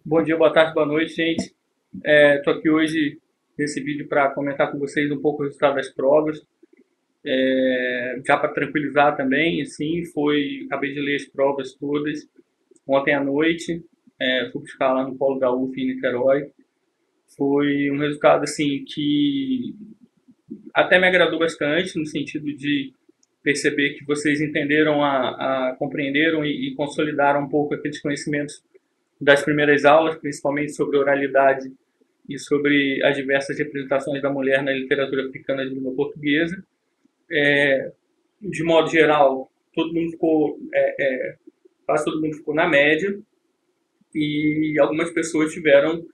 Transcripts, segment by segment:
Bom dia, boa tarde, boa noite, gente. Estou aqui hoje nesse vídeo para comentar com vocês um pouco o resultado das provas, já para tranquilizar também, assim, acabei de ler as provas todas ontem à noite, fui buscar lá no Polo da UF em Niterói. Foi um resultado, assim, que até me agradou bastante, no sentido de perceber que vocês entenderam, compreenderam e consolidaram um pouco aqueles conhecimentos das primeiras aulas, principalmente sobre oralidade e sobre as diversas representações da mulher na literatura africana de língua portuguesa. De modo geral, todo mundo ficou, quase todo mundo ficou na média, e algumas pessoas tiveram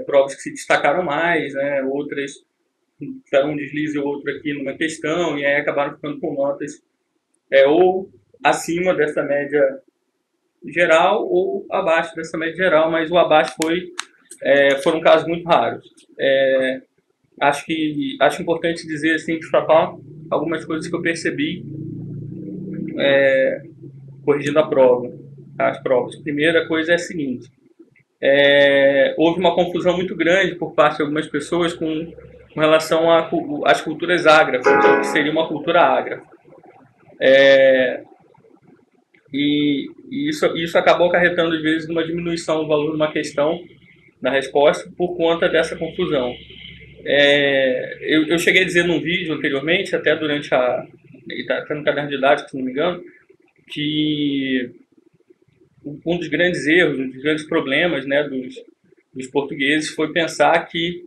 provas que se destacaram mais, né? Outras tiveram um deslize ou outro aqui numa questão, e aí acabaram ficando com notas ou acima dessa média geral ou abaixo dessa média geral, mas o abaixo foram casos muito raros. Acho importante dizer, assim, destacar algumas coisas que eu percebi corrigindo as provas. A primeira coisa é a seguinte: houve uma confusão muito grande por parte de algumas pessoas com relação às culturas ágrafas, o que seria uma cultura ágrafa. E isso acabou acarretando, às vezes, uma diminuição do valor de uma questão na resposta por conta dessa confusão. Eu cheguei a dizer num vídeo anteriormente, até durante até no caderno didático, se não me engano, que um dos grandes erros, um dos grandes problemas, né, dos portugueses foi pensar que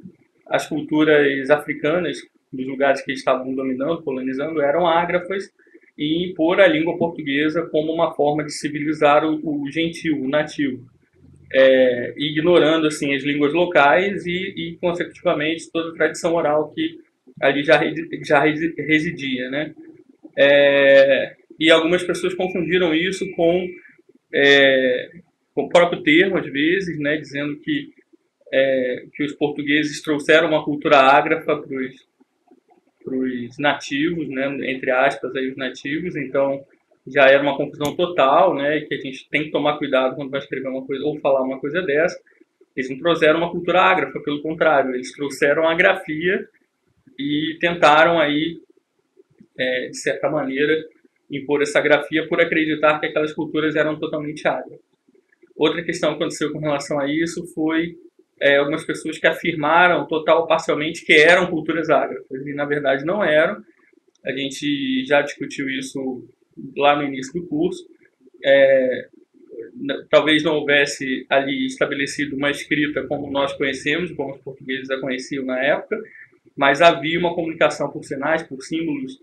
as culturas africanas, dos lugares que eles estavam dominando, colonizando, eram ágrafas, e impor a língua portuguesa como uma forma de civilizar o gentil, o nativo, ignorando assim as línguas locais consecutivamente toda a tradição oral que ali já residia, né? E algumas pessoas confundiram isso com o próprio termo, às vezes, né, dizendo que os portugueses trouxeram uma cultura ágrafa para os nativos, né, entre aspas, aí, os nativos. Então já era uma confusão total, né, que a gente tem que tomar cuidado quando vai escrever uma coisa ou falar uma coisa dessa. Eles não trouxeram uma cultura ágrafa, pelo contrário, eles trouxeram a grafia e tentaram aí, de certa maneira, impor essa grafia por acreditar que aquelas culturas eram totalmente ágrafas. Outra questão que aconteceu com relação a isso foi algumas pessoas que afirmaram total ou parcialmente que eram culturas ágrafas, e na verdade não eram. A gente já discutiu isso lá no início do curso. Talvez não houvesse ali estabelecido uma escrita como nós conhecemos, como os portugueses a conheciam na época, mas havia uma comunicação por sinais, por símbolos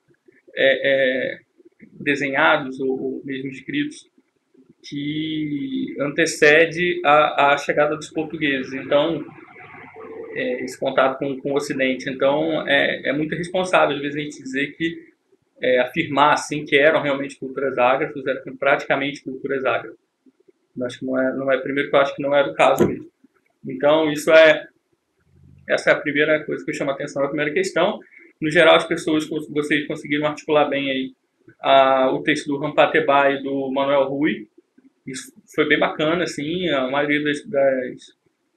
desenhados ou mesmo escritos que antecede a chegada dos portugueses. Então, esse contato com o Ocidente. Então, é muito irresponsável, às vezes, a gente dizer que afirmar assim que eram realmente culturas ágrafas, eram praticamente culturas ágrafas. Acho que não é primeiro que eu acho que não era o caso mesmo. Então, essa é a primeira coisa que eu chamo a atenção na primeira questão. No geral, vocês conseguiram articular bem aí o texto do Rampatebá e do Manuel Rui. Isso foi bem bacana, assim, a maioria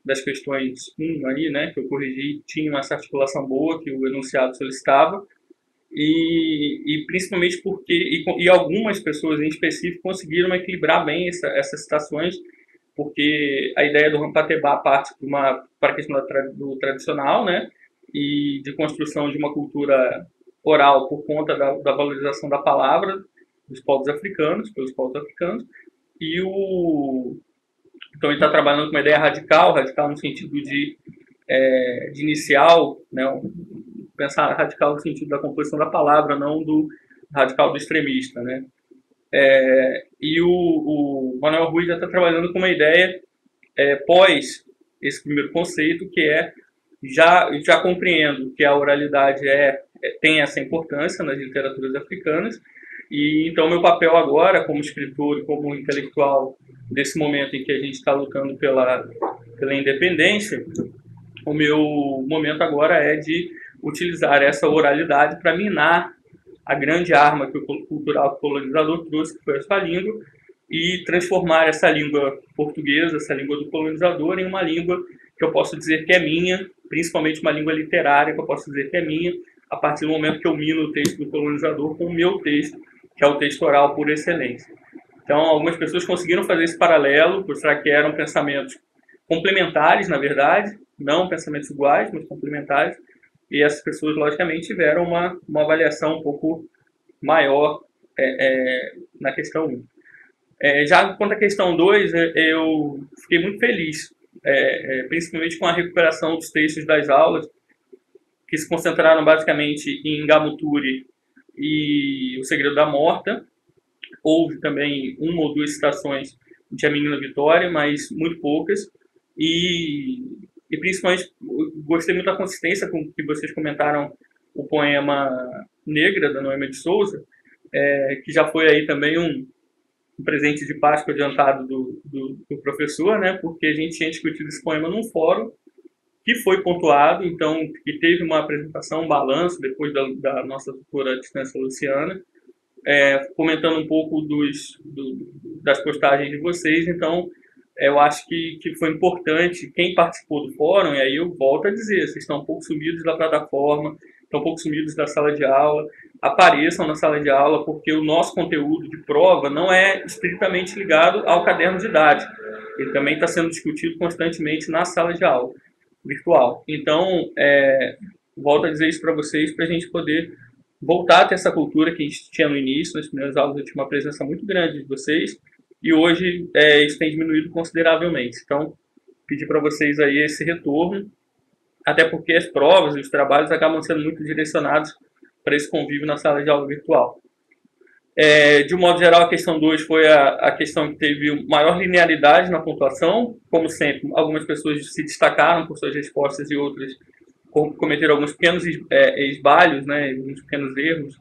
das questões aí, né, que eu corrigi, tinha essa articulação boa que o enunciado solicitava, e principalmente porque, algumas pessoas em específico conseguiram equilibrar bem essas citações, porque a ideia do Rampatebá parte para a questão do tradicional, né, e de construção de uma cultura oral por conta da valorização da palavra dos povos africanos, pelos povos africanos, e então ele está trabalhando com uma ideia radical no sentido de inicial, né, pensar radical no sentido da composição da palavra, não do radical do extremista, né? E o Manuel Rui já está trabalhando com uma ideia pós esse primeiro conceito, que já compreendo que a oralidade tem essa importância nas literaturas africanas, e então meu papel agora, como escritor e como intelectual desse momento em que a gente está lutando pela independência, o meu momento agora é de utilizar essa oralidade para minar a grande arma que o cultural colonizador trouxe, que foi a sua língua, e transformar essa língua portuguesa, essa língua do colonizador, em uma língua que eu posso dizer que é minha, principalmente uma língua literária que eu posso dizer que é minha, a partir do momento que eu mino o texto do colonizador com o meu texto, que é o texto oral por excelência. Então, algumas pessoas conseguiram fazer esse paralelo, mostrar que eram pensamentos complementares, na verdade, não pensamentos iguais, mas complementares, e essas pessoas, logicamente, tiveram uma avaliação um pouco maior na questão 1. Já quanto à questão 2, eu fiquei muito feliz, principalmente com a recuperação dos textos das aulas, que se concentraram basicamente em Gamuturi e O Segredo da Morta. Houve também uma ou duas citações de A Menina Vitória, mas muito poucas. E principalmente gostei muito da consistência com que vocês comentaram o poema Negra, da Noêmia de Souza, que já foi aí também um presente de Páscoa adiantado do professor, né? Porque a gente tinha discutido esse poema num fórum que foi pontuado, então, que teve uma apresentação, um balanço, depois da nossa tutora à distância, Luciana, comentando um pouco das postagens de vocês. Então, eu acho que foi importante, quem participou do fórum, e aí eu volto a dizer, vocês estão um pouco sumidos da plataforma, estão um pouco sumidos da sala de aula, apareçam na sala de aula, porque o nosso conteúdo de prova não é estritamente ligado ao caderno didático, ele também está sendo discutido constantemente na sala de aula virtual. Então, volto a dizer isso para vocês, para a gente poder voltar a ter essa cultura que a gente tinha no início. Nas primeiras aulas eu tinha uma presença muito grande de vocês, e hoje isso tem diminuído consideravelmente. Então, pedir para vocês aí esse retorno, até porque as provas e os trabalhos acabam sendo muito direcionados para esse convívio na sala de aula virtual. De um modo geral, a questão 2 foi a questão que teve maior linearidade na pontuação. Como sempre, algumas pessoas se destacaram por suas respostas e outras cometeram alguns pequenos esbalhos, né, alguns pequenos erros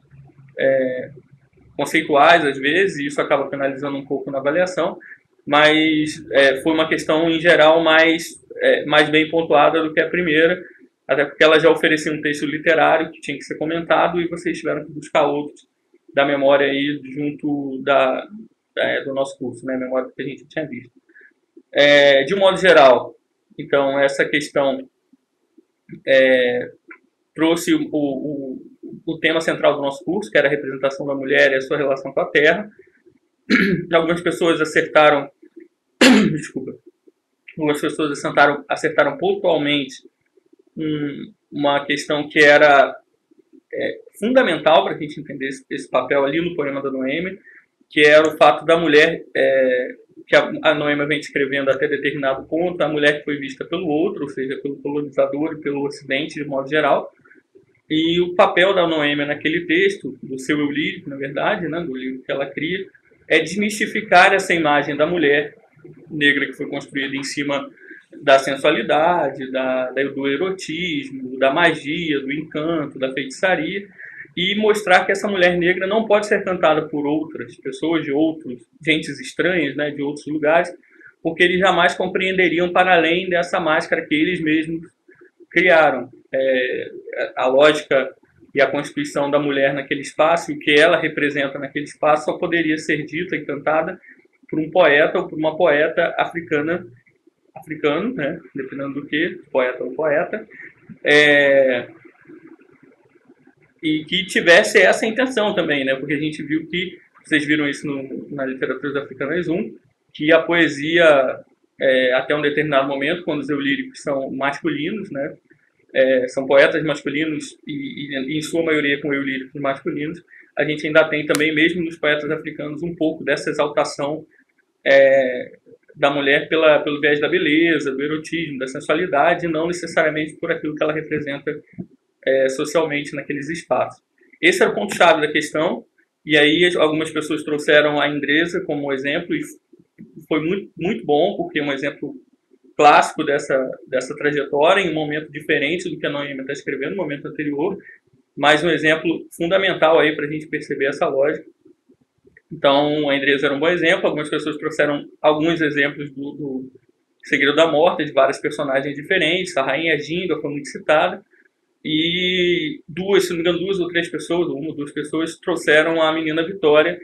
conceituais, às vezes, e isso acaba penalizando um pouco na avaliação, mas foi uma questão, em geral, mais bem pontuada do que a primeira, até porque ela já oferecia um texto literário que tinha que ser comentado e vocês tiveram que buscar outros da memória aí junto do nosso curso, né, memória que a gente tinha visto. De um modo geral, então, essa questão trouxe o tema central do nosso curso, que era a representação da mulher e a sua relação com a terra. Algumas pessoas acertaram desculpa, algumas pessoas acertaram pontualmente uma questão que era fundamental para que a gente entendesse esse papel ali no poema da Noêmia, que era o fato da mulher, que a Noêmia vem descrevendo até determinado ponto, a mulher que foi vista pelo outro, ou seja, pelo colonizador e pelo Ocidente de modo geral, e o papel da Noêmia naquele texto, do seu eu lírico, na verdade, né, do livro que ela cria, é desmistificar essa imagem da mulher negra que foi construída em cima da sensualidade, do erotismo, da magia, do encanto, da feitiçaria, e mostrar que essa mulher negra não pode ser cantada por outras pessoas, gentes estranhas, né, de outros lugares, porque eles jamais compreenderiam para além dessa máscara que eles mesmos criaram. A lógica e a constituição da mulher naquele espaço, e o que ela representa naquele espaço, só poderia ser dita e cantada por um poeta ou por uma poeta africano, né, dependendo do que, poeta ou poeta, e que tivesse essa intenção também, né, porque a gente viu que, vocês viram isso na Literatura Africanas 1, que a poesia, até um determinado momento, quando os eulíricos são masculinos, né, são poetas masculinos e em sua maioria com eulíricos masculinos, a gente ainda tem também, mesmo nos poetas africanos, um pouco dessa exaltação da mulher pelo viés da beleza, do erotismo, da sensualidade, não necessariamente por aquilo que ela representa socialmente naqueles espaços. Esse era o ponto-chave da questão, e aí algumas pessoas trouxeram a Indresa como exemplo, e foi muito, muito bom, porque é um exemplo clássico dessa trajetória, em um momento diferente do que a Noêmia está escrevendo, no momento anterior, mas um exemplo fundamental aí para a gente perceber essa lógica. Então, a Indresa era um bom exemplo. Algumas pessoas trouxeram alguns exemplos do Segredo da Morte, de várias personagens diferentes. A Rainha Ginga foi muito citada. E se não me engano, duas ou três pessoas, ou uma ou duas pessoas, trouxeram a Menina Vitória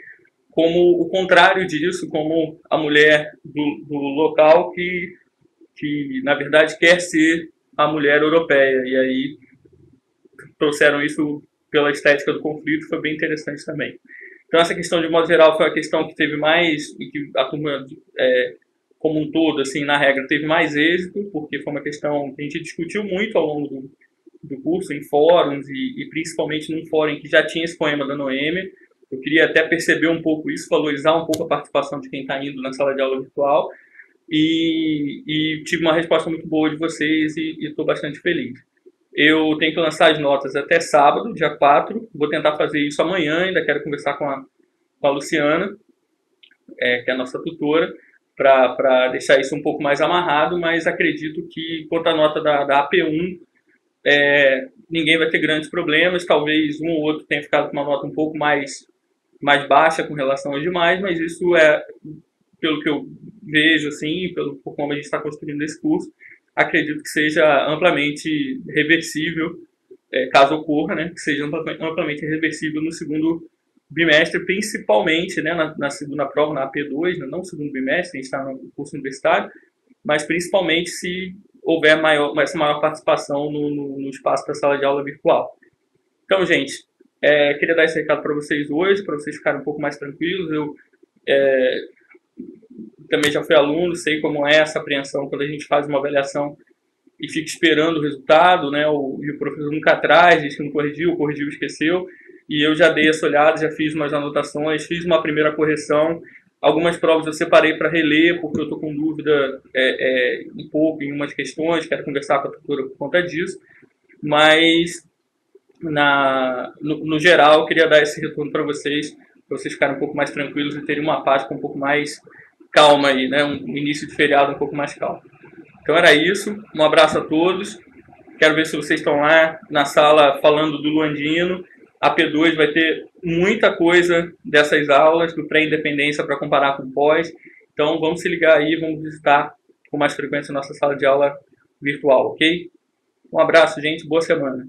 como o contrário disso, como a mulher do local que, na verdade, quer ser a mulher europeia. E aí trouxeram isso pela estética do conflito, foi bem interessante também. Então essa questão, de modo geral, foi a questão que teve mais, e que a turma, como um todo, assim, na regra, teve mais êxito, porque foi uma questão que a gente discutiu muito ao longo do curso, em fóruns, e principalmente num fórum que já tinha esse poema da Noêmia. Eu queria até perceber um pouco isso, valorizar um pouco a participação de quem está indo na sala de aula virtual, e tive uma resposta muito boa de vocês e estou bastante feliz. Eu tenho que lançar as notas até sábado, dia 4. Vou tentar fazer isso amanhã. Ainda quero conversar com a Luciana, que é a nossa tutora, para deixar isso um pouco mais amarrado, mas acredito que, quanto à nota da AP1, ninguém vai ter grandes problemas. Talvez um ou outro tenha ficado com uma nota um pouco mais baixa com relação aos demais, mas isso é, pelo que eu vejo, assim, por como a gente está construindo esse curso, acredito que seja amplamente reversível, caso ocorra, né, que seja amplamente reversível no segundo bimestre, principalmente, né, na segunda prova, na AP2, né, não no segundo bimestre, a gente está no curso universitário, mas principalmente se houver essa maior participação no espaço da sala de aula virtual. Então, gente, queria dar esse recado para vocês hoje, para vocês ficarem um pouco mais tranquilos. Eu também já fui aluno, sei como é essa apreensão quando a gente faz uma avaliação e fica esperando o resultado, né? E o professor nunca traz, diz que não corrigiu, esqueceu. E eu já dei essa olhada, já fiz umas anotações, fiz uma primeira correção. Algumas provas eu separei para reler, porque eu estou com dúvida um pouco em umas questões, quero conversar com a tutora por conta disso. Mas, no geral, eu queria dar esse retorno para vocês ficarem um pouco mais tranquilos e terem uma Páscoa um pouco mais calma aí, né? Um início de feriado um pouco mais calmo. Então era isso, um abraço a todos. Quero ver se vocês estão lá na sala falando do Luandino. A P2 vai ter muita coisa dessas aulas, do pré-independência para comparar com o pós. Então vamos se ligar aí, vamos visitar com mais frequência a nossa sala de aula virtual, ok? Um abraço, gente, boa semana.